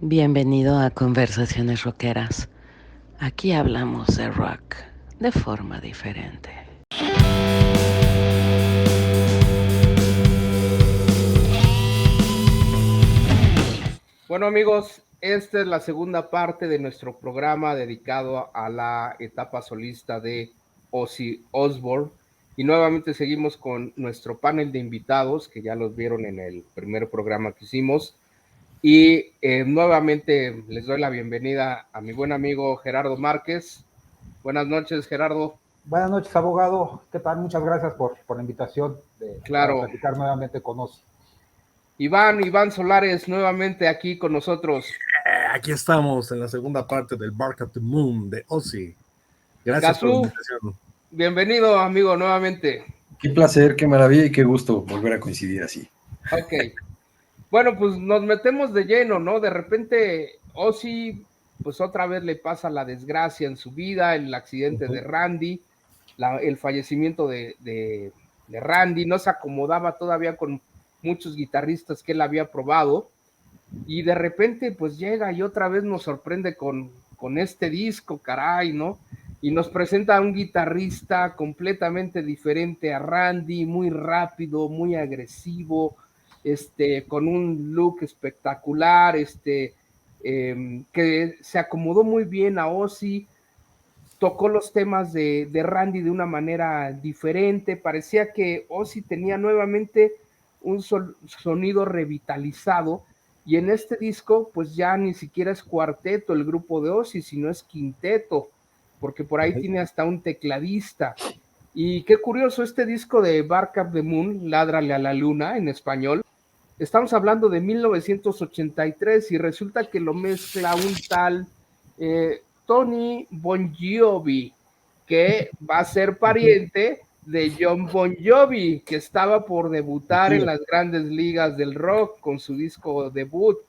Bienvenido a Conversaciones Rockeras. Aquí hablamos de rock de forma diferente. Bueno amigos, esta es la segunda parte de nuestro programa dedicado a la etapa solista de Ozzy Osbourne y nuevamente seguimos con nuestro panel de invitados que ya los vieron en el primer programa que hicimos y nuevamente les doy la bienvenida a mi buen amigo Gerardo Márquez. Buenas noches, Gerardo. Buenas noches, abogado. ¿Qué tal? Muchas gracias por la invitación para Claro. platicar nuevamente con Ozzy. Iván Solares, nuevamente aquí con nosotros. Aquí estamos en la segunda parte del Bark at the Moon de Ozzy. Gracias por la invitación. Bienvenido, amigo, nuevamente. Qué placer, qué maravilla y qué gusto volver a coincidir así. Ok. Bueno, pues nos metemos de lleno, ¿no? De repente, Ozzy, pues otra vez le pasa la desgracia en su vida, el accidente de Randy, el fallecimiento de Randy, no se acomodaba todavía con muchos guitarristas que él había probado, y de repente, pues llega y otra vez nos sorprende con este disco, caray, ¿no? Y nos presenta a un guitarrista completamente diferente a Randy, muy rápido, muy agresivo, con un look espectacular, que se acomodó muy bien a Ozzy, tocó los temas de Randy de una manera diferente, parecía que Ozzy tenía nuevamente un sonido revitalizado, y en este disco pues ya ni siquiera es cuarteto el grupo de Ozzy, sino es quinteto, porque por ahí tiene hasta un tecladista. Y qué curioso, este disco de Bark at the Moon, Ládrale a la Luna en español, estamos hablando de 1983 y resulta que lo mezcla un tal Tony Bon Jovi, que va a ser pariente de John Bon Jovi, que estaba por debutar en las grandes ligas del rock con su disco debut.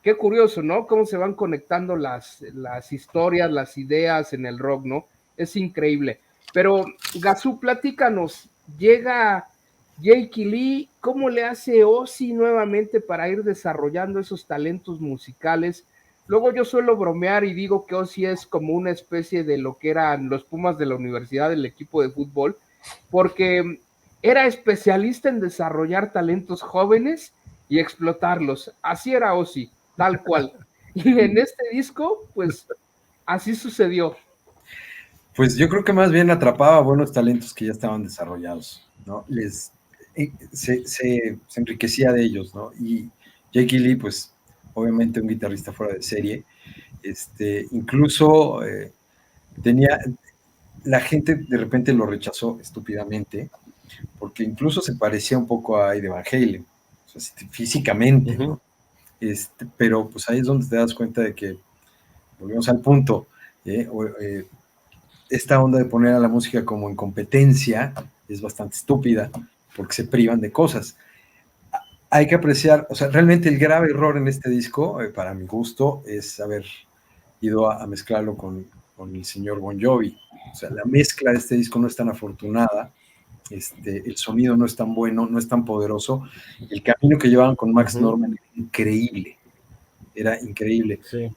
Qué curioso, ¿no? Cómo se van conectando las historias, las ideas en el rock, ¿no? Es increíble. Pero, Gazú, platícanos, llega Jake Lee, ¿cómo le hace Ozzy nuevamente para ir desarrollando esos talentos musicales? Luego yo suelo bromear y digo que Ozzy es como una especie de lo que eran los Pumas de la universidad, el equipo de fútbol, porque era especialista en desarrollar talentos jóvenes y explotarlos. Así era Ozzy, tal cual. Y en este disco, pues, así sucedió. Pues yo creo que más bien atrapaba buenos talentos que ya estaban desarrollados, ¿no? Se enriquecía de ellos, ¿no? Y Jake Lee, pues, obviamente un guitarrista fuera de serie, incluso la gente de repente lo rechazó estúpidamente, porque incluso se parecía un poco a Eddie Van Halen, o sea, físicamente, ¿no? Pero pues ahí es donde te das cuenta de que, volvemos al punto, esta onda de poner a la música como en competencia es bastante estúpida, porque se privan de cosas. Hay que apreciar, o sea, realmente el grave error en este disco, para mi gusto, es haber ido a mezclarlo con el señor Bon Jovi. O sea, la mezcla de este disco no es tan afortunada, el sonido no es tan bueno, no es tan poderoso. El camino que llevaban con Max Norman era increíble. Sí.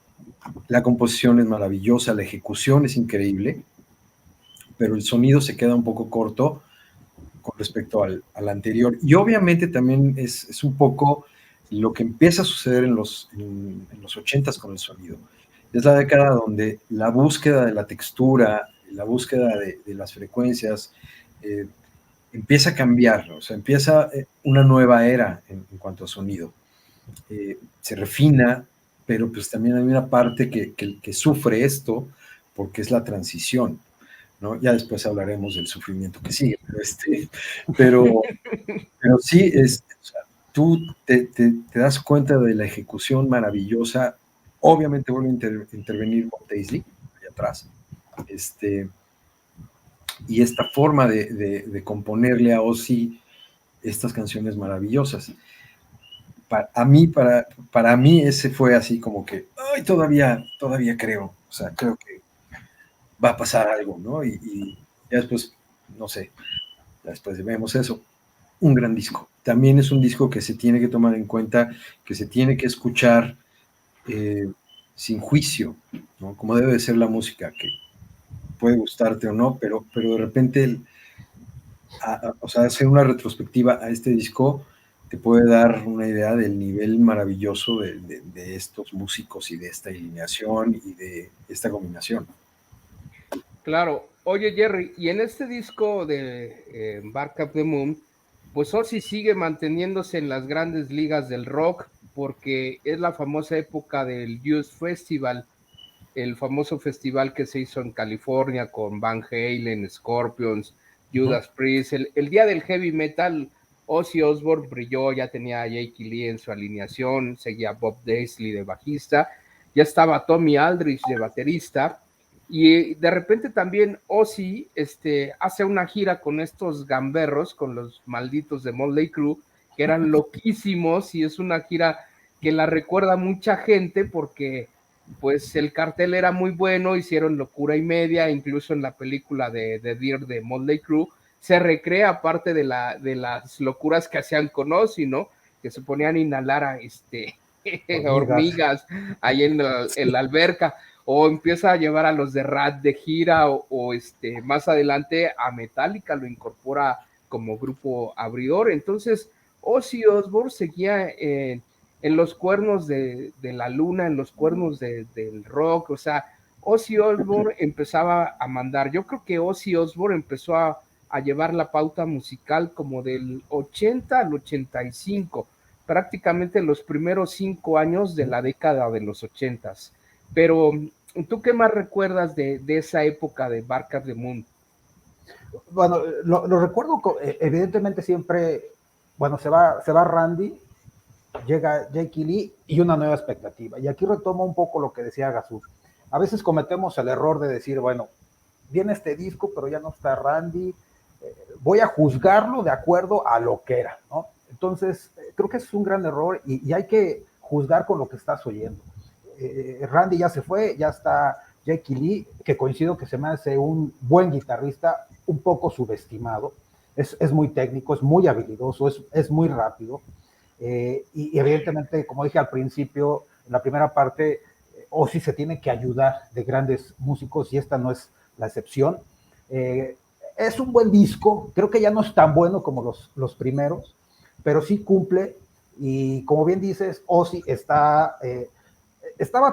La composición es maravillosa, la ejecución es increíble, pero el sonido se queda un poco corto con respecto al anterior. Y obviamente también es un poco lo que empieza a suceder en los 80s con el sonido. Es la década donde la búsqueda de la textura, la búsqueda de las frecuencias, empieza a cambiar, ¿no? O sea, empieza una nueva era en cuanto a sonido. Se refina, pero pues también hay una parte que sufre esto porque es la transición, ¿no? Ya después hablaremos del sufrimiento que sigue, pero sí, o sea, tú te das cuenta de la ejecución maravillosa. Obviamente vuelve a intervenir con Paisley allá atrás, y esta forma de componerle a Ozzy estas canciones maravillosas. Para mí ese fue así como que, ay, todavía creo, o sea, creo que va a pasar algo, ¿no? Y ya después, no sé, después vemos eso. Un gran disco. También es un disco que se tiene que tomar en cuenta, que se tiene que escuchar sin juicio, ¿no? Como debe de ser la música, que puede gustarte o no, pero de repente, o sea, hacer una retrospectiva a este disco te puede dar una idea del nivel maravilloso de estos músicos y de esta alineación y de esta combinación. Claro. Oye, Jerry, y en este disco de Bark of the Moon, pues Ozzy sigue manteniéndose en las grandes ligas del rock, porque es la famosa época del Youth Festival, el famoso festival que se hizo en California con Van Halen, Scorpions, Judas Priest. El día del heavy metal, Ozzy Osbourne brilló, ya tenía a Jake Lee en su alineación, seguía Bob Daisley de bajista, ya estaba Tommy Aldrich de baterista, y de repente también Ozzy hace una gira con estos gamberros, con los malditos de Motley Crue, que eran loquísimos, y es una gira que la recuerda mucha gente porque pues el cartel era muy bueno, hicieron locura y media, incluso en la película de Deer de Motley Crue se recrea parte de las locuras que hacían con Ozzy, ¿no? Que se ponían a inhalar a hormigas ahí en la alberca, o empieza a llevar a los de Rat de gira, o más adelante a Metallica lo incorpora como grupo abridor. Entonces Ozzy Osbourne seguía en los cuernos de la luna, en los cuernos del rock. O sea, Ozzy Osbourne empezaba a mandar. Yo creo que Ozzy Osbourne empezó a llevar la pauta musical como del 80 al 85, prácticamente los primeros 5 años de la década de los 80s. Pero, ¿tú qué más recuerdas de esa época de Bark of the Moon? Bueno, lo recuerdo, evidentemente siempre, bueno, se va Randy, llega Jake Lee y una nueva expectativa. Y aquí retomo un poco lo que decía Gazú. A veces cometemos el error de decir, bueno, viene este disco, pero ya no está Randy, voy a juzgarlo de acuerdo a lo que era, ¿no? Entonces, creo que es un gran error y hay que juzgar con lo que estás oyendo. Randy ya se fue, ya está Jake Lee, que coincido que se me hace un buen guitarrista, un poco subestimado, es muy técnico, es muy habilidoso, es muy rápido. Y evidentemente, como dije al principio, en la primera parte, Ozzy se tiene que ayudar de grandes músicos y esta no es la excepción. Es un buen disco, creo que ya no es tan bueno como los primeros, pero sí cumple, y como bien dices, Ozzy estaba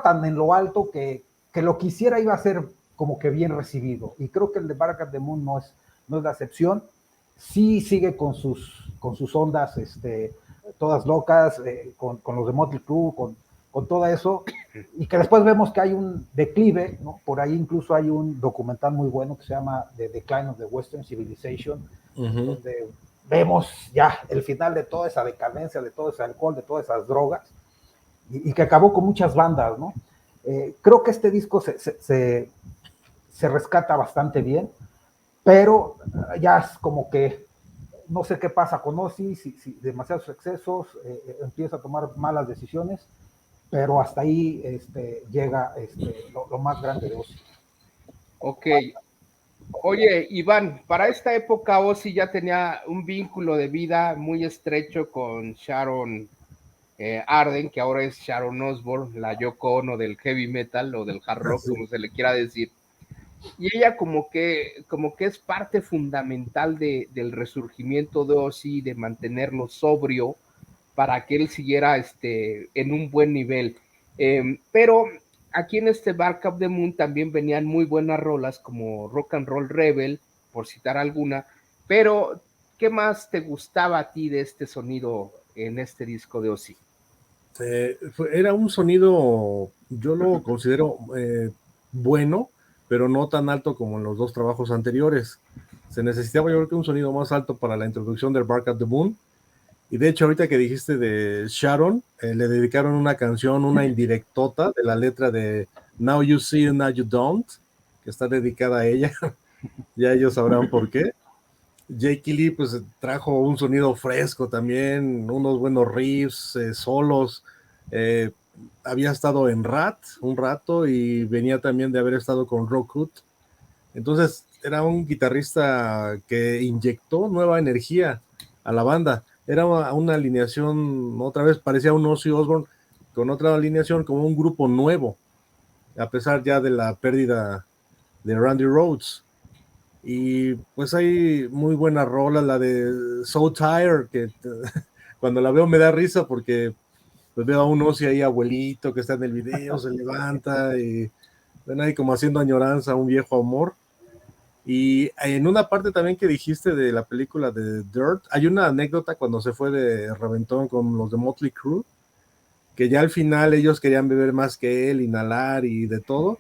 tan en lo alto que lo que hiciera iba a ser como que bien recibido, y creo que el de Bark of the Moon no es la excepción. Sí sigue con sus ondas todas locas, con los de Motley Crue, con todo eso, y que después vemos que hay un declive, ¿no? Por ahí incluso hay un documental muy bueno que se llama The Decline of the Western Civilization, donde vemos ya el final de toda esa decadencia, de todo ese alcohol, de todas esas drogas, y que acabó con muchas bandas, ¿no? Creo que este disco se rescata bastante bien, pero ya es como que no sé qué pasa con Ozzy, si demasiados excesos, empieza a tomar malas decisiones, pero hasta ahí llega lo más grande de Ozzy. Ok. Oye, Iván, para esta época Ozzy ya tenía un vínculo de vida muy estrecho con Sharon Arden, que ahora es Sharon Osbourne, la Yoko Ono del heavy metal o del hard rock, como se le quiera decir. Y ella como que es parte fundamental del resurgimiento de Ozzy, de mantenerlo sobrio para que él siguiera en un buen nivel. Pero aquí en Bark of the Moon también venían muy buenas rolas como Rock and Roll Rebel, por citar alguna. Pero, ¿qué más te gustaba a ti de este sonido en este disco de Ozzy? Era un sonido, yo lo considero bueno, pero no tan alto como en los dos trabajos anteriores. Se necesitaba, yo creo que un sonido más alto para la introducción del Bark of the Moon. Y de hecho, ahorita que dijiste de Sharon, le dedicaron una canción, una indirectota de la letra de Now You See, Now You Don't, que está dedicada a ella. Ya ellos sabrán por qué. Jake Lee pues trajo un sonido fresco también, unos buenos riffs, solos. Había estado en Rat un rato y venía también de haber estado con Rockwood. Entonces era un guitarrista que inyectó nueva energía a la banda. Era una alineación, otra vez parecía un Ozzy Osbourne con otra alineación como un grupo nuevo, a pesar ya de la pérdida de Randy Rhoads. Y pues hay muy buena rola, la de So Tired, que cuando la veo me da risa porque pues veo a un Ozzy ahí abuelito que está en el video, se levanta y ven ahí como haciendo añoranza a un viejo amor. Y en una parte también que dijiste de la película de Dirt, hay una anécdota cuando se fue de reventón con los de Motley Crue, que ya al final ellos querían beber más que él, inhalar y de todo,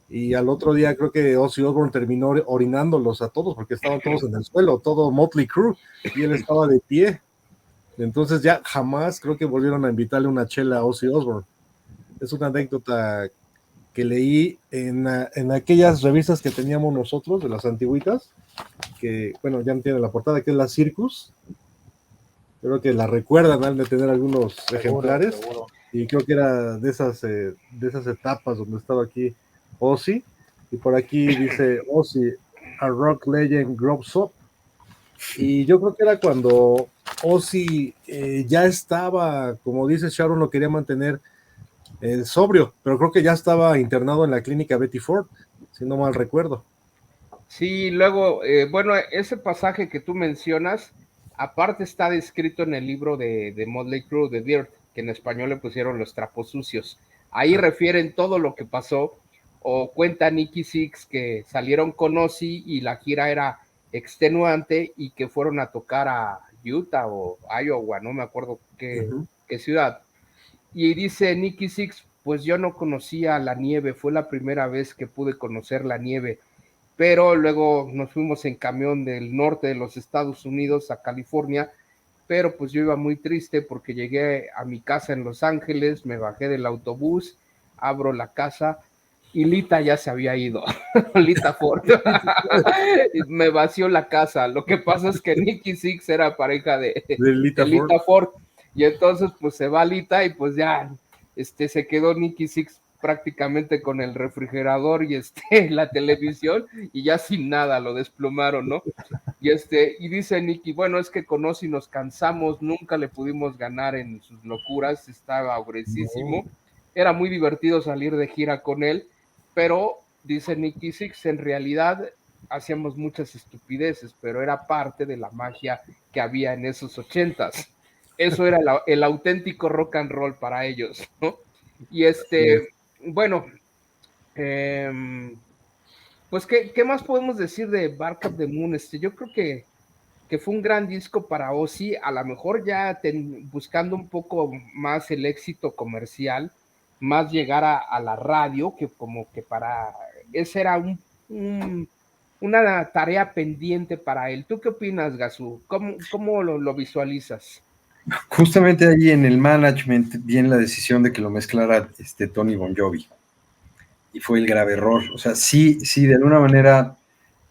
y al otro día creo que Ozzy Osbourne terminó orinándolos a todos, porque estaban todos en el suelo, todo Motley Crue, y él estaba de pie. Entonces ya jamás creo que volvieron a invitarle una chela a Ozzy Osbourne. Es una anécdota que leí en aquellas revistas que teníamos nosotros, de las antiguitas, que, bueno, ya no tiene la portada, que es la Circus. Creo que la recuerdan al de tener algunos ejemplares, seguro. Y creo que era de esas etapas donde estaba aquí Ozzy, y por aquí dice Ozzy, a rock legend grows up, y yo creo que era cuando Ozzy ya estaba, como dice Sharon, lo quería mantener sobrio, pero creo que ya estaba internado en la clínica Betty Ford, si no mal recuerdo. Sí, luego, bueno, ese pasaje que tú mencionas, aparte está descrito en el libro de Motley Crue, de Dirt, que en español le pusieron Los Trapos Sucios. Ahí refieren todo lo que pasó, o cuenta Nicky Six que salieron con Ozzy y la gira era extenuante y que fueron a tocar a Utah o Iowa, no me acuerdo qué ciudad. Y dice Nicky Six, pues yo no conocía la nieve, fue la primera vez que pude conocer la nieve, pero luego nos fuimos en camión del norte de los Estados Unidos a California, pero pues yo iba muy triste porque llegué a mi casa en Los Ángeles, me bajé del autobús, abro la casa y Lita ya se había ido, Lita Ford, me vació la casa. Lo que pasa es que Nicky Six era pareja de Lita Ford, y entonces pues se va Lita y pues ya se quedó Nicky Six prácticamente con el refrigerador y la televisión y ya sin nada, lo desplumaron, ¿no? Y dice Nicky, bueno, es que con Ozzy nos cansamos, nunca le pudimos ganar en sus locuras, estaba gruesísimo, era muy divertido salir de gira con él, pero dice Nicky Six, en realidad hacíamos muchas estupideces, pero era parte de la magia que había en esos 80s. Eso era el auténtico rock and roll para ellos, ¿no? Y bueno, pues ¿qué más podemos decir de Bark of the Moon? Yo creo que fue un gran disco para Ozzy, a lo mejor ya buscando un poco más el éxito comercial, más llegar a la radio, que como que esa era una tarea pendiente para él. ¿Tú qué opinas, Gazú? ¿Cómo lo visualizas? Justamente ahí en el management viene la decisión de que lo mezclara Tony Bon Jovi. Y fue el grave error. O sea, sí, de alguna manera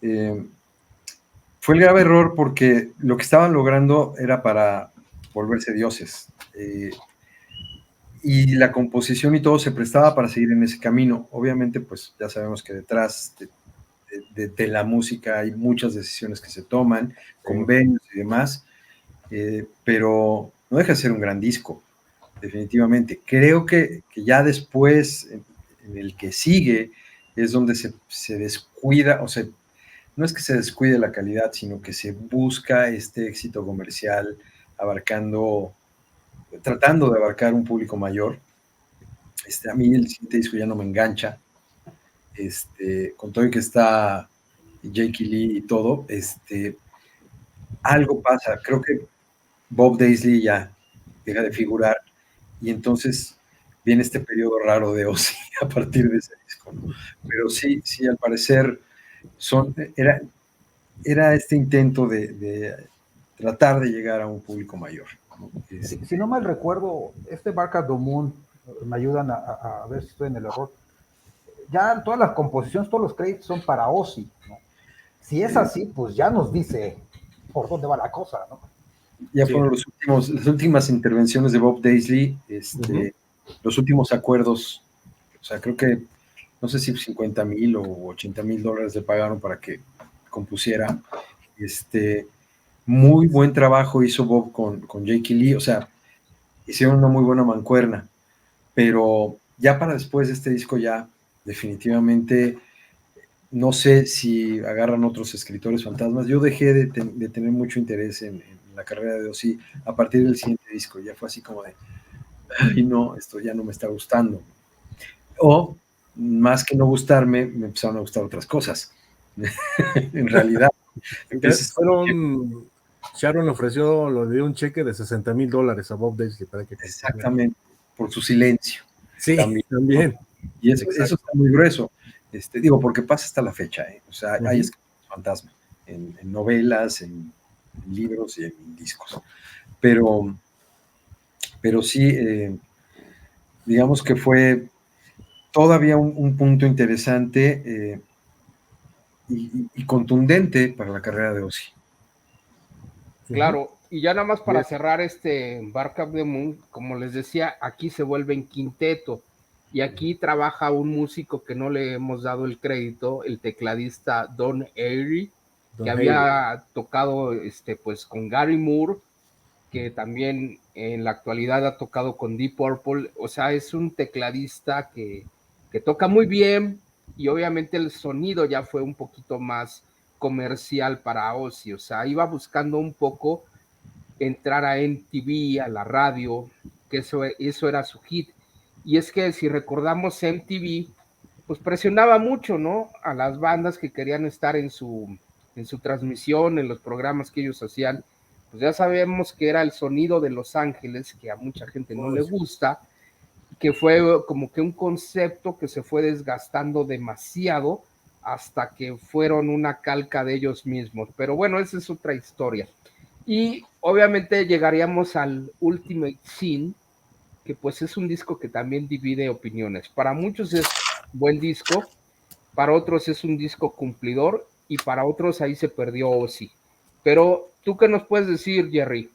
fue el grave error porque lo que estaban logrando era para volverse dioses. Y la composición y todo se prestaba para seguir en ese camino. Obviamente, pues ya sabemos que detrás de la música hay muchas decisiones que se toman, convenios y demás, pero no deja de ser un gran disco, definitivamente. Creo que ya después, en el que sigue, es donde se descuida, o sea, no es que se descuide la calidad, sino que se busca este éxito comercial tratando de abarcar un público mayor. A mí el siguiente disco ya no me engancha, con todo el que está Jake Lee y todo, algo pasa. Creo que Bob Daisley ya deja de figurar y entonces viene este periodo raro de Ozzy a partir de ese disco, ¿no? Pero sí, al parecer era este intento de tratar de llegar a un público mayor, ¿no? Si no mal recuerdo, Bark of the Moon, me ayudan a ver si estoy en el error, ya todas las composiciones, todos los créditos son para Ozzy, ¿no? Si es así, pues ya nos dice por dónde va la cosa, ¿no? Ya fueron las últimas intervenciones de Bob Daisley, los últimos acuerdos. O sea, creo que no sé si $50,000 o $80,000 le pagaron para que compusiera. Muy buen trabajo hizo Bob con Jake Lee, o sea, hicieron una muy buena mancuerna, pero ya para después de este disco ya definitivamente no sé si agarran otros escritores fantasmas. Yo dejé de tener mucho interés en la carrera de Ozzy a partir del siguiente disco. Ya fue así como de, ay no, esto ya no me está gustando. O más que no gustarme, me empezaron a gustar otras cosas. En realidad. Entonces, Sharon le ofreció, lo dio un cheque de $60,000 a Bob Daisley para que... Exactamente, por su silencio. Sí, también. Y eso está muy grueso. Digo, porque pasa hasta la fecha, o sea, hay escritores fantasma en novelas, en libros y en discos. Pero sí, digamos que fue todavía un punto interesante y contundente para la carrera de Ozzy. Claro, y ya nada más para cerrar Bark of the Moon, como les decía, aquí se vuelve en quinteto. Y aquí trabaja un músico que no le hemos dado el crédito, el tecladista Don Airey, que había tocado pues con Gary Moore, que también en la actualidad ha tocado con Deep Purple. O sea, es un tecladista que toca muy bien, y obviamente el sonido ya fue un poquito más comercial para Ozzy. O sea, iba buscando un poco entrar a MTV, a la radio, que eso era su hit. Y es que si recordamos, MTV pues presionaba mucho, ¿no?, a las bandas que querían estar en su transmisión, en los programas que ellos hacían. Pues ya sabemos que era el sonido de Los Ángeles, que a mucha gente no le gusta, que fue como que un concepto que se fue desgastando demasiado hasta que fueron una calca de ellos mismos. Pero bueno, esa es otra historia. Y obviamente llegaríamos al Ultimate Sin, que pues es un disco que también divide opiniones. Para muchos es buen disco, para otros es un disco cumplidor, y para otros ahí se perdió Ozzy. Pero, ¿tú qué nos puedes decir, Jerry?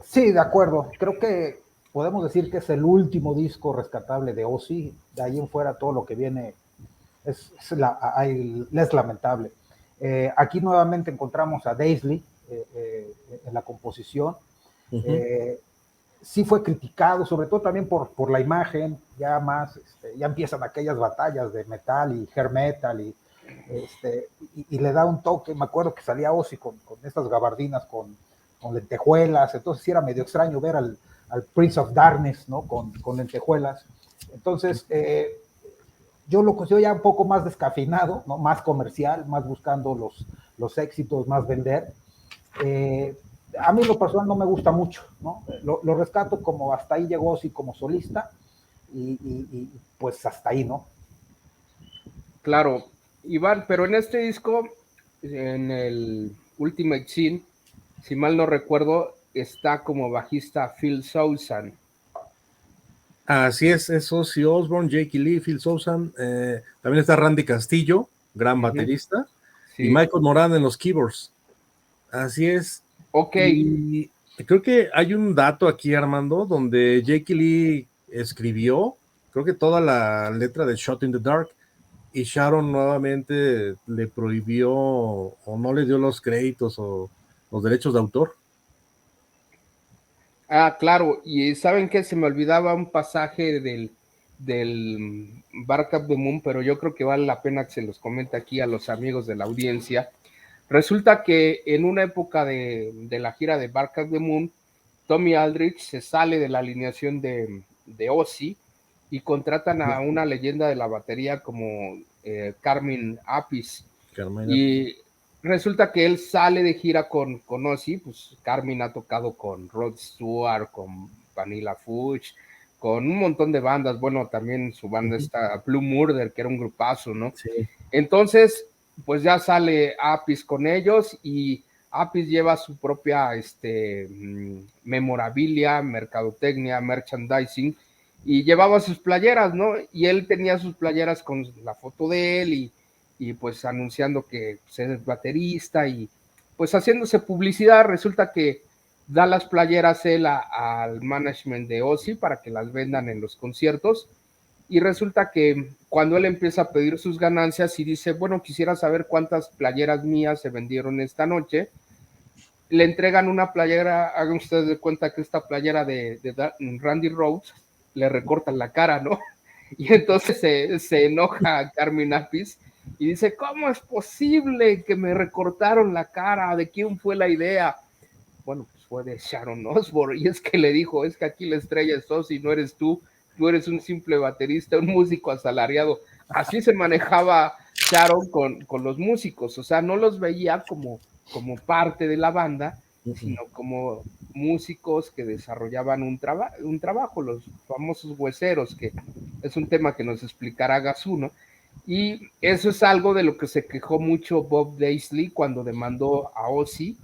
Sí, de acuerdo. Creo que podemos decir que es el último disco rescatable de Ozzy. De ahí en fuera todo lo que viene es lamentable. Aquí nuevamente encontramos a Daisley en la composición. Sí fue criticado, sobre todo también por la imagen. Ya más, ya empiezan aquellas batallas de metal y hair metal y le da un toque. Me acuerdo que salía Ozzy con estas gabardinas con lentejuelas, entonces sí era medio extraño ver al Prince of Darkness, ¿no?, con lentejuelas. Entonces, yo lo considero ya un poco más descafeinado, ¿no?, más comercial, más buscando los éxitos, más vender. A mí lo personal no me gusta mucho, ¿no? Lo rescato como hasta ahí llegó Ozzy como solista, y pues hasta ahí, ¿no? Claro, Iván, pero en este disco, en el Ultimate Sin, si mal no recuerdo, está como bajista Phil Soussan. Así es Ozzy Osbourne, Jake Lee, Phil Soussan, también está Randy Castillo, gran baterista, sí, y Michael Moran en los keyboards. Así es. Ok. Y creo que hay un dato aquí, Armando, donde Jake Lee escribió, creo que toda la letra de Shot in the Dark, y Sharon nuevamente le prohibió o no le dio los créditos o los derechos de autor. Ah, claro, y ¿saben qué? Se me olvidaba un pasaje del Bark of the Moon, pero yo creo que vale la pena que se los comente aquí a los amigos de la audiencia. Resulta que en una época de la gira de Bark of the Moon, Tommy Aldridge se sale de la alineación de Ozzy y contratan a una leyenda de la batería como Carmine Appice. Y resulta que él sale de gira con Ozzy. Pues Carmine ha tocado con Rod Stewart, con Vanilla Fudge, con un montón de bandas. Bueno, también su banda está Blue Murder, que era un grupazo, ¿no? Sí. Entonces, pues ya sale Appice con ellos, y Appice lleva su propia memorabilia, mercadotecnia, merchandising, y llevaba sus playeras, ¿no? Y él tenía sus playeras con la foto de él, y pues anunciando que pues, es baterista, y pues haciéndose publicidad. Resulta que da las playeras él al management de Ozzy para que las vendan en los conciertos, y resulta que cuando él empieza a pedir sus ganancias y dice, bueno, quisiera saber cuántas playeras mías se vendieron esta noche, le entregan una playera. Hagan ustedes de cuenta que esta playera de Randy Rhoads, le recortan la cara, ¿no? Y entonces se enoja Carmine Appice y dice, ¿cómo es posible que me recortaron la cara? ¿De quién fue la idea? Bueno, pues fue de Sharon Osbourne, y es que le dijo, es que aquí la estrella es Ozzy, no eres tú eres un simple baterista, un músico asalariado. Así se manejaba Sharon con los músicos, o sea, no los veía como parte de la banda, sino como músicos que desarrollaban un trabajo, los famosos hueseros, que es un tema que nos explicará Gazú, ¿no? Y eso es algo de lo que se quejó mucho Bob Daisley cuando demandó a Ozzy,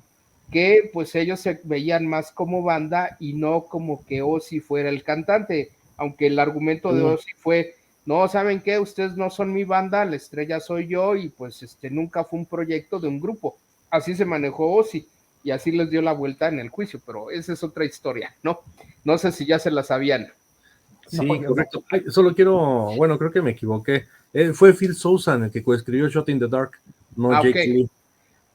que pues ellos se veían más como banda y no como que Ozzy fuera el cantante, aunque el argumento de Ozzy fue, no, ¿saben qué? Ustedes no son mi banda, la estrella soy yo, y pues nunca fue un proyecto de un grupo. Así se manejó Ozzy, y así les dio la vuelta en el juicio, pero esa es otra historia, ¿no? No sé si ya se la sabían. Sí, No, correcto. Ay, solo quiero, bueno, creo que me equivoqué. Fue Phil Soussan el que coescribió Shot in the Dark, no Jake Ok. Lee.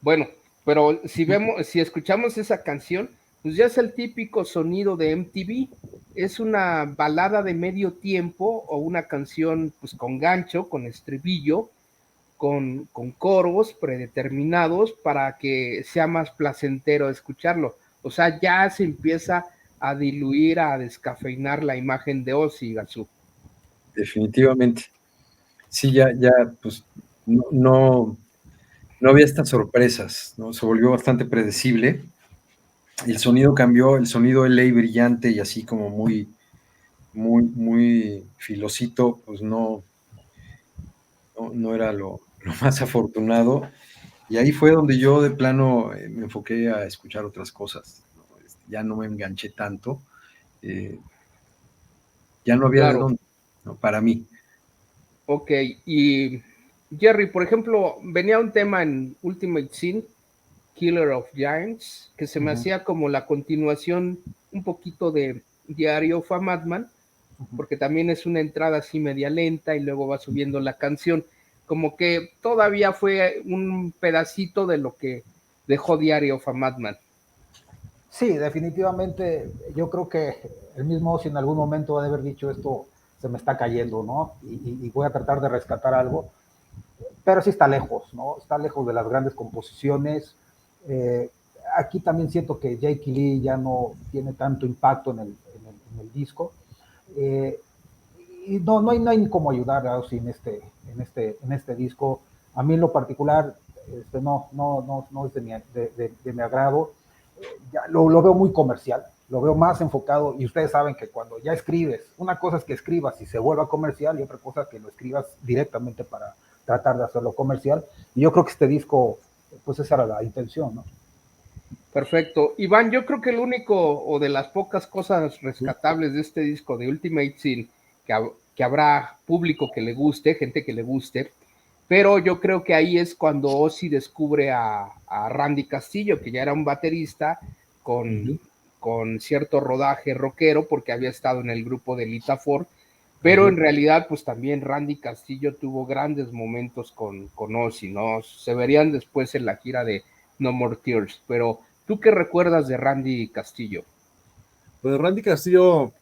Bueno, pero si escuchamos esa canción, pues ya es el típico sonido de MTV. Es una balada de medio tiempo o una canción pues con gancho, con estribillo, con coros predeterminados para que sea más placentero escucharlo. O sea, ya se empieza a diluir, a descafeinar la imagen de Ozzy, Gazú. Definitivamente. Sí, ya, pues no había estas sorpresas, ¿no? Se volvió bastante predecible. El sonido cambió, el sonido LA brillante y así como muy filosito, pues no era lo más afortunado. Y ahí fue donde yo de plano me enfoqué a escuchar otras cosas, ¿no? Ya no me enganché tanto, ya no había de Claro. dónde, ¿no? Para mí. Ok, y Jerry, por ejemplo, venía un tema en Ultimate Sin, Killer of Giants, que se me hacía como la continuación un poquito de Diary of a Madman, porque también es una entrada así media lenta y luego va subiendo la canción, como que todavía fue un pedacito de lo que dejó Diary of a Madman. Sí, definitivamente, yo creo que el mismo Ozzy en algún momento va a haber dicho esto se me está cayendo, ¿no? Y voy a tratar de rescatar algo, pero sí está lejos, ¿no? Está lejos de las grandes composiciones. Aquí también siento que Jake Lee ya no tiene tanto impacto en el disco. Y no hay cómo ayudar a Ozzy en este disco. A mí en lo particular no es de mi agrado. Ya lo veo muy comercial, lo veo más enfocado, y ustedes saben que cuando ya escribes, una cosa es que escribas y se vuelva comercial y otra cosa es que lo escribas directamente para tratar de hacerlo comercial, y yo creo que este disco, pues esa era la intención, ¿no? Perfecto. Iván, yo creo que el único o de las pocas cosas rescatables de este disco de Ultimate Sin, que habrá público que le guste, gente que le guste, pero yo creo que ahí es cuando Ozzy descubre a Randy Castillo, que ya era un baterista con cierto rodaje rockero, porque había estado en el grupo de Lita Ford, pero en realidad pues también Randy Castillo tuvo grandes momentos con Ozzy, ¿no? Se verían después en la gira de No More Tears, pero ¿tú qué recuerdas de Randy Castillo? Pues Randy Castillo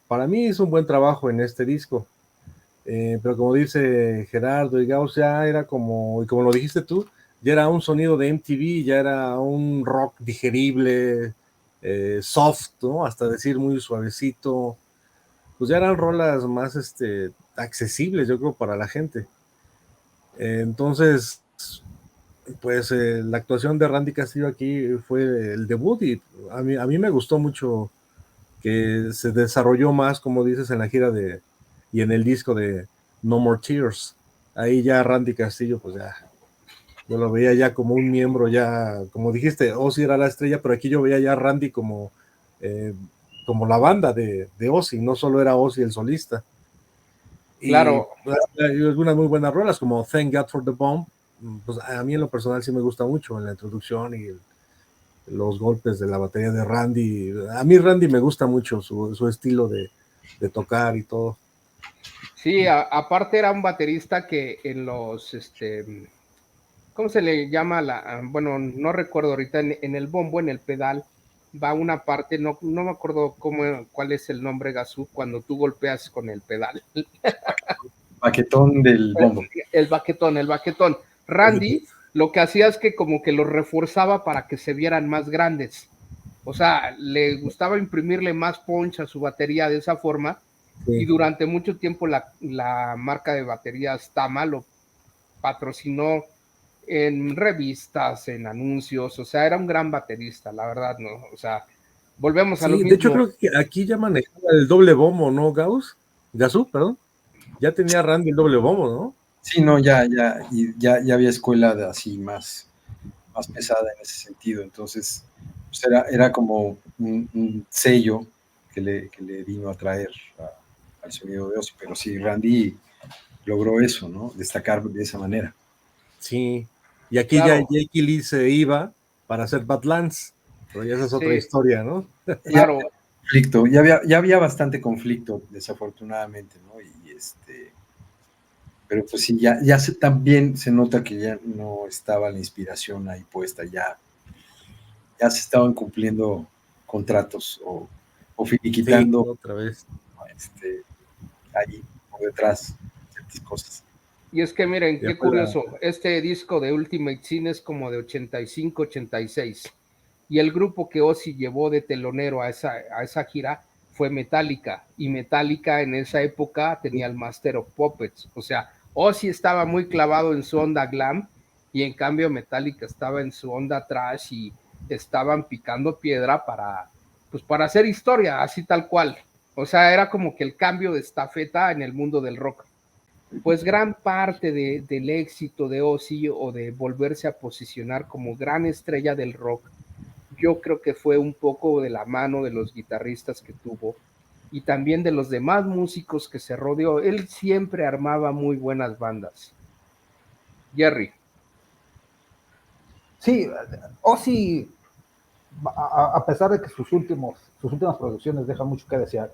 para mí hizo un buen trabajo en este disco. Pero como dice Gerardo y Gauss, ya era como, y como lo dijiste tú, ya era un sonido de MTV, ya era un rock digerible, soft, ¿no? Hasta decir muy suavecito. Pues ya eran rolas más accesibles, yo creo, para la gente. Entonces, pues la actuación de Randy Castillo aquí fue el debut, y a mí me gustó mucho que se desarrolló más, como dices, en la gira y en el disco de No More Tears. Ahí ya Randy Castillo, pues ya, yo lo veía ya como un miembro, ya, como dijiste, Ozzy era la estrella, pero aquí yo veía ya a Randy como la banda de Ozzy, no solo era Ozzy el solista. Y Claro. pues, hay algunas muy buenas rolas, como Thank God for the Bomb, pues a mí en lo personal sí me gusta mucho en la introducción y los golpes de la batería de Randy. A mí Randy me gusta mucho su estilo de tocar y todo. Sí, aparte era un baterista que en los, ¿cómo se le llama? Bueno, no recuerdo ahorita, en el bombo, en el pedal, va una parte, no me acuerdo cuál es el nombre, Gazú, cuando tú golpeas con el pedal. Baquetón del bombo. El baquetón. Randy lo que hacía es que como que los reforzaba para que se vieran más grandes. O sea, le gustaba imprimirle más punch a su batería de esa forma. Sí. Y durante mucho tiempo la marca de baterías Tama lo patrocinó en revistas, en anuncios. O sea, era un gran baterista, la verdad, ¿no? O sea, volvemos a lo mismo. De hecho, creo que aquí ya manejaba el doble bombo, ¿no, Gazú, perdón. Ya tenía Randy el doble bombo, ¿no? Sí, no, ya había escuela de así más pesada en ese sentido. Entonces, pues era como un sello que le vino a traer al sonido de Ozzy. Pero sí, Randy logró eso, ¿no? Destacar de esa manera. Sí. Y aquí claro, ya Jake Lee se iba para hacer Badlands, pero ya esa es otra historia, ¿no? Claro. Conflicto, ya había bastante conflicto, desafortunadamente, ¿no? Pero pues sí, también se nota que ya no estaba la inspiración ahí puesta, ya se estaban cumpliendo contratos o finiquitando, sí, otra vez. Ahí por detrás ciertas cosas. Y es que miren, qué curioso, este disco de Ultimate Sin es como de 85, 86, y el grupo que Ozzy llevó de telonero a esa gira fue Metallica, y Metallica en esa época tenía el Master of Puppets, o sea, Ozzy estaba muy clavado en su onda glam, y en cambio Metallica estaba en su onda trash, y estaban picando piedra para hacer historia, así tal cual. O sea, era como que el cambio de estafeta en el mundo del rock. Pues gran parte del éxito de Ozzy o de volverse a posicionar como gran estrella del rock, yo creo que fue un poco de la mano de los guitarristas que tuvo y también de los demás músicos que se rodeó. Él siempre armaba muy buenas bandas. Jerry. Sí, Ozzy, a pesar de que sus últimas producciones dejan mucho que desear,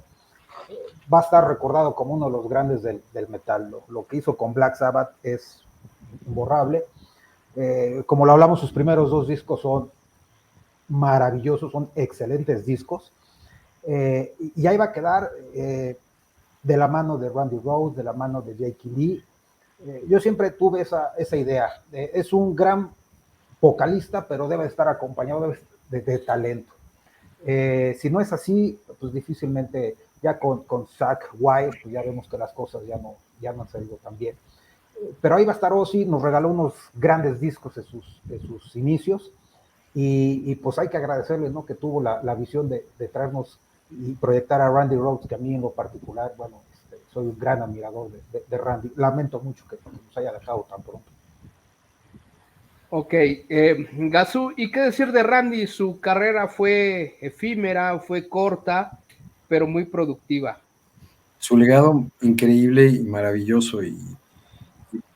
va a estar recordado como uno de los grandes del metal. Lo que hizo con Black Sabbath es imborrable. Como lo hablamos, sus primeros 2 discos son maravillosos, son excelentes discos. Y ahí va a quedar de la mano de Randy Rhoads, de la mano de Jake Lee. Yo siempre tuve esa idea. Es un gran vocalista, pero debe estar acompañado de talento. Si no es así, pues difícilmente, ya con Zakk Wylde, pues ya vemos que las cosas ya no han salido tan bien. Pero ahí va a estar Ozzy, nos regaló unos grandes discos de sus inicios, y pues hay que agradecerle, ¿no? Que tuvo la visión de traernos y proyectar a Randy Rhoads, que a mí en lo particular, bueno, soy un gran admirador de Randy. Lamento mucho que nos haya dejado tan pronto. Ok, Gazú, ¿y qué decir de Randy? Su carrera fue efímera, fue corta, pero muy productiva. Su legado increíble y maravilloso. Y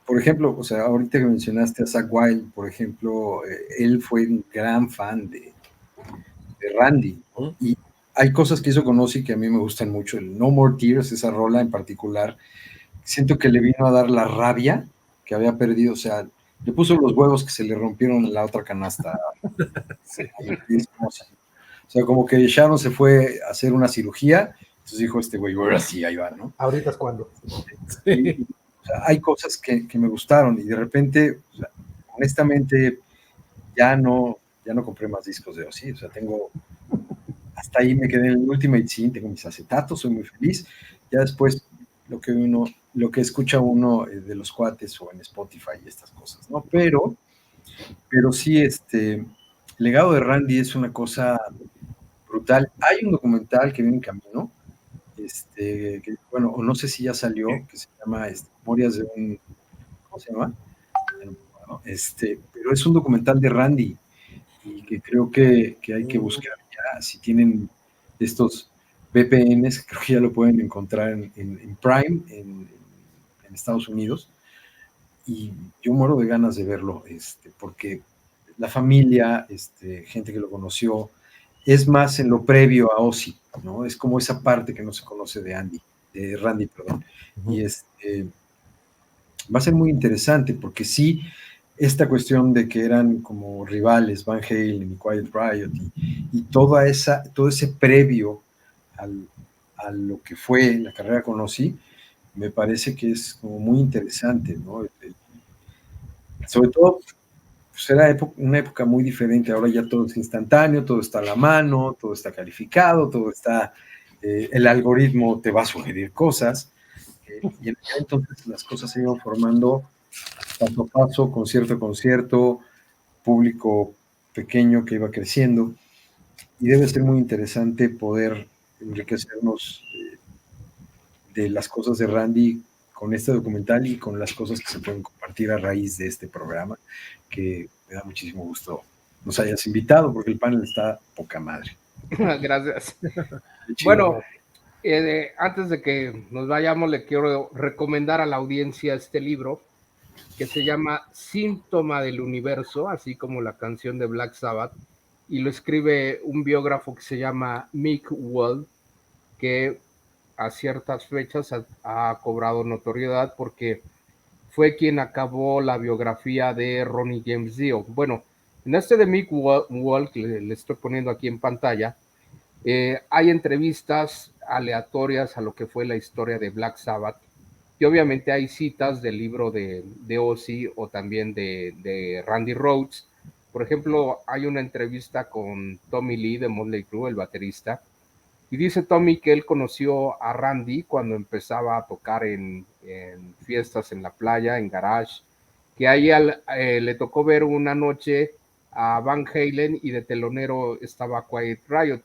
por ejemplo, o sea, ahorita que mencionaste a Zakk Wylde, por ejemplo, él fue un gran fan de Randy. Y hay cosas que hizo con Ozzy que a mí me gustan mucho. El No More Tears, esa rola en particular, siento que le vino a dar la rabia que había perdido. O sea, le puso los huevos que se le rompieron en la otra canasta. Sí. O sea, como que Sharon se fue a hacer una cirugía, entonces dijo este güey, ahora sí, ahí va, ¿no? Ahorita es cuando. Sí. O sea, hay cosas que me gustaron y de repente, o sea, honestamente, ya no compré más discos de Ozzy. O sea, hasta ahí me quedé en el Ultimate Sin, tengo mis acetatos, soy muy feliz. Ya después lo que escucha uno de los cuates o en Spotify y estas cosas, ¿no? Pero sí, el legado de Randy es una cosa brutal. Hay un documental que viene en camino, que, bueno, o no sé si ya salió, que se llama Memorias de un... ¿Cómo se llama? Pero es un documental de Randy y que creo que hay que buscar ya, si tienen estos VPNs, creo que ya lo pueden encontrar en Prime, en Estados Unidos, y yo muero de ganas de verlo, porque la familia, gente que lo conoció, es más en lo previo a Ozzy, ¿no? Es como esa parte que no se conoce de Randy, perdón. Uh-huh. Y va a ser muy interesante porque sí, esta cuestión de que eran como rivales, Van Halen y Quiet Riot, y todo ese previo a lo que fue la carrera con Ozzy, me parece que es como muy interesante, ¿no? Sobre todo, pues era una época muy diferente, ahora ya todo es instantáneo, todo está a la mano, todo está calificado, todo está, el algoritmo te va a sugerir cosas, y en aquel entonces las cosas se iban formando paso a paso, concierto a concierto, público pequeño que iba creciendo, y debe ser muy interesante poder enriquecernos de las cosas de Randy con este documental y con las cosas que se pueden compartir a raíz de este programa, que me da muchísimo gusto nos hayas invitado, porque el panel está poca madre. Gracias. Bueno, antes de que nos vayamos, le quiero recomendar a la audiencia este libro que se llama Síntoma del Universo, así como la canción de Black Sabbath, y lo escribe un biógrafo que se llama Mick Wall, que a ciertas fechas ha cobrado notoriedad porque fue quien acabó la biografía de Ronnie James Dio. Bueno, en este de Mick Wall, que le estoy poniendo aquí en pantalla, hay entrevistas aleatorias a lo que fue la historia de Black Sabbath, y obviamente hay citas del libro de Ozzy o también de Randy Rhoads. Por ejemplo, hay una entrevista con Tommy Lee de Motley Crue, el baterista, y dice Tommy que él conoció a Randy cuando empezaba a tocar en fiestas en la playa, en garage, que ahí le tocó ver una noche a Van Halen y de telonero estaba Quiet Riot.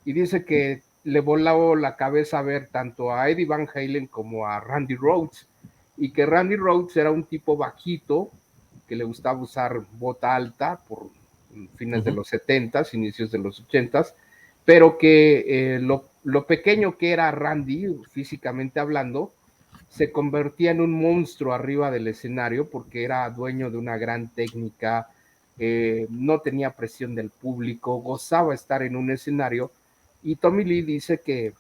Y dice que le voló la cabeza ver tanto a Eddie Van Halen como a Randy Rhoads, y que Randy Rhoads era un tipo bajito que le gustaba usar bota alta por fines de los 70s, inicios de los 80s, pero que lo pequeño que era Randy, físicamente hablando, se convertía en un monstruo arriba del escenario porque era dueño de una gran técnica, no tenía presión del público, gozaba estar en un escenario, y Tommy Lee dice que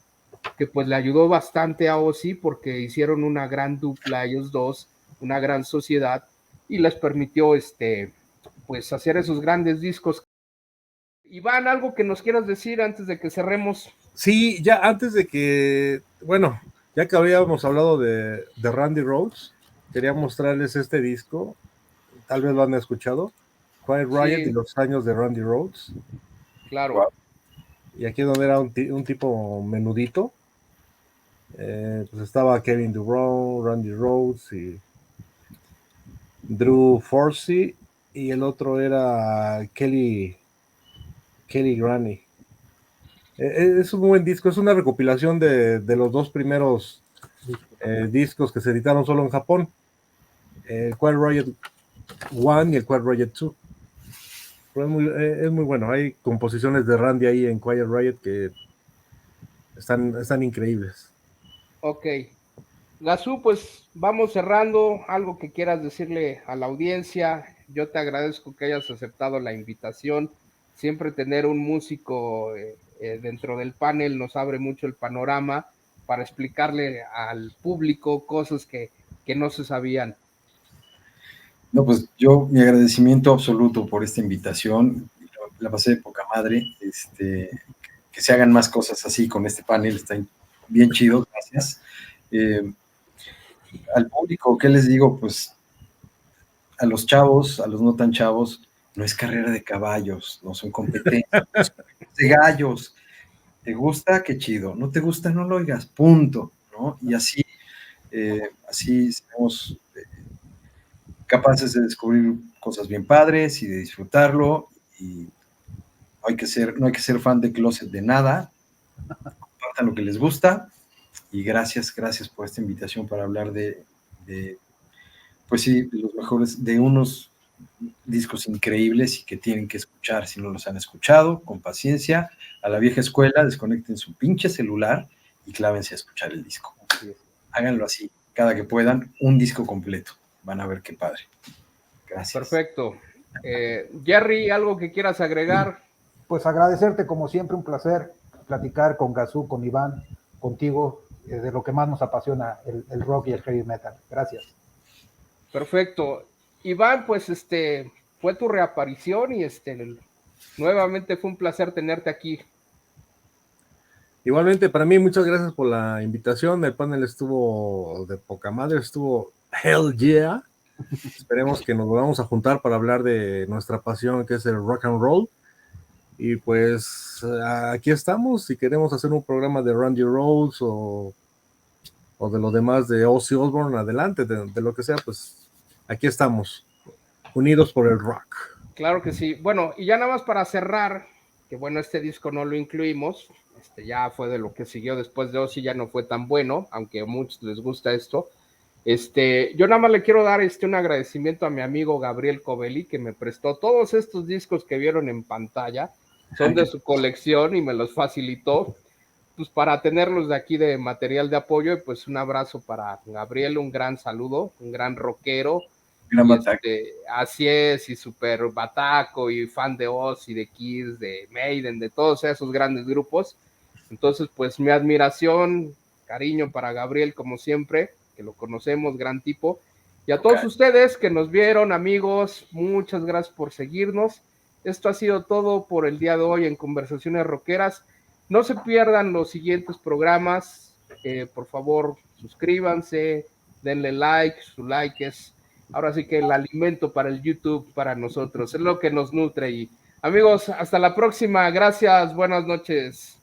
pues le ayudó bastante a Ozzy porque hicieron una gran dupla ellos dos, una gran sociedad, y les permitió pues hacer esos grandes discos. Iván, ¿algo que nos quieras decir antes de que cerremos? Sí, ya antes de que, bueno, ya que habíamos hablado de Randy Rhoads, quería mostrarles este disco, tal vez lo han escuchado, Quiet Riot, Sí, y los años de Randy Rhoads. claro. Wow. Y aquí donde era un tipo menudito, pues estaba Kevin Durant, Randy Rhoads y Drew Forsey, y el otro era Kelly Granny. Es un buen disco, es una recopilación de los dos primeros discos que se editaron solo en Japón, el Quiet Riot 1 y el Quiet Riot 2. Pero es muy bueno, hay composiciones de Randy ahí en Quiet Riot que están increíbles. Ok. Gazú, pues vamos cerrando. Algo que quieras decirle a la audiencia. Yo te agradezco que hayas aceptado la invitación. Siempre tener un músico dentro del panel nos abre mucho el panorama para explicarle al público cosas que no se sabían. No, pues yo, mi agradecimiento absoluto por esta invitación, la pasé de poca madre, que se hagan más cosas así con este panel, está bien chido, gracias. Al público, ¿qué les digo? Pues a los chavos, a los no tan chavos, no es carrera de caballos, no son competencias, de gallos. ¿Te gusta? Qué chido. ¿No te gusta? No lo oigas, punto, ¿no? Y así seremos capaces de descubrir cosas bien padres y de disfrutarlo, y no hay que ser fan de closet de nada, compartan lo que les gusta, y gracias por esta invitación para hablar pues sí, de los mejores, de unos discos increíbles y que tienen que escuchar si no los han escuchado, con paciencia, a la vieja escuela, desconecten su pinche celular y clávense a escuchar el disco. Háganlo así, cada que puedan, un disco completo, van a ver qué padre. Gracias. Perfecto. Jerry, ¿algo que quieras agregar? Pues agradecerte, como siempre, un placer platicar con Gazú, con Iván, contigo, de lo que más nos apasiona, el rock y el heavy metal. Gracias. Perfecto. Iván, pues fue tu reaparición y nuevamente fue un placer tenerte aquí. Igualmente, para mí, muchas gracias por la invitación. El panel estuvo de poca madre, estuvo hell yeah. Esperemos que nos volvamos a juntar para hablar de nuestra pasión, que es el rock and roll. Y pues aquí estamos. Si queremos hacer un programa de Randy Rhoads o de lo demás de Ozzy Osbourne, adelante, de lo que sea, pues aquí estamos, unidos por el rock. Claro que sí. Bueno, y ya nada más para cerrar, que bueno, este disco no lo incluimos, ya fue de lo que siguió después de Ozzy, ya no fue tan bueno, aunque a muchos les gusta esto. Yo nada más le quiero dar un agradecimiento a mi amigo Gabriel Covelli, que me prestó todos estos discos que vieron en pantalla, son de su colección y me los facilitó, pues para tenerlos de aquí de material de apoyo. Y pues un abrazo para Gabriel, un gran saludo, un gran rockero, Gran bataco. Así es, y súper bataco, y fan de Ozzy, de Kiss, de Maiden, de todos esos grandes grupos. Entonces, pues mi admiración, cariño para Gabriel, como siempre, que lo conocemos, gran tipo. Y a todos ustedes que nos vieron, amigos, muchas gracias por seguirnos. Esto ha sido todo por el día de hoy en Conversaciones Rockeras. No se pierdan los siguientes programas. Por favor, suscríbanse, denle like, su like es ahora sí que el alimento para el YouTube, para nosotros, es lo que nos nutre. Y amigos, hasta la próxima. Gracias, buenas noches.